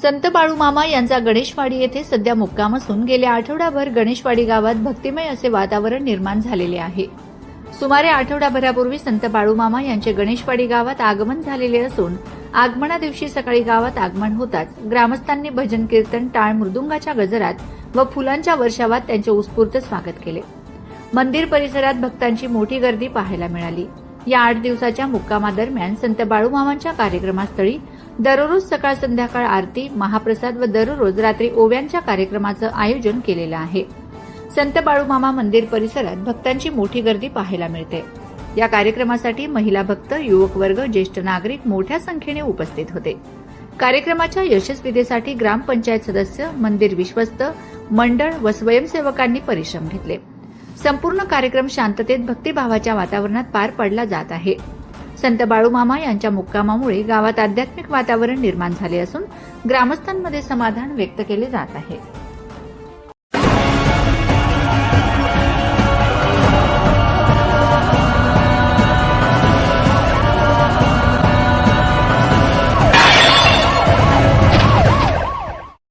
संत बाळूमामा यांचा गणेशवाडी येथे सध्या मुक्काम असून गेल्या आठवडाभर गणेशवाडी गावात भक्तिमय असे वातावरण निर्माण झालेले आहे। सुमारे आठवडाभरापूर्वी संत बाळूमामा यांचे गणेशवाडी गावात आगमन झालेले असून आगमना दिवशी सकाळी गावात आगमन होताच ग्रामस्थांनी भजन कीर्तन, टाळ मृदुंगाच्या गजरात व फुलांच्या वर्षावात त्यांचे उत्स्फूर्त स्वागत केले। मंदिर परिसरात भक्तांची मोठी गर्दी पाहायला मिळाली। या 8 दिवसाच्या मुक्कामादरम्यान संत बाळूमामांच्या कार्यक्रमास्थळी दररोज सकाळ संध्याकाळ आरती, महाप्रसाद व दररोज रात्री ओव्यांच्या कार्यक्रमाचं आयोजन केलेलं आहे। संत बाळूमामा मंदिर परिसरात भक्तांची मोठी गर्दी पाहायला मिळते। या कार्यक्रमासाठी महिला भक्त, युवक वर्ग, ज्येष्ठ नागरिक मोठ्या संख्येने उपस्थित होते। कार्यक्रमाच्या यशस्वीतेसाठी ग्रामपंचायत सदस्य, मंदिर विश्वस्त, मंडळ व स्वयंसेवकांनी परिश्रम घेतले। संपूर्ण कार्यक्रम शांततेत भक्तिभावाच्या वातावरणात पार पडला जात आहे। संत बाळूमामा यांच्या मुक्कामामुळे गावात आध्यात्मिक वातावरण निर्माण झाले असून ग्रामस्थांमध्ये समाधान व्यक्त केले जात आहे।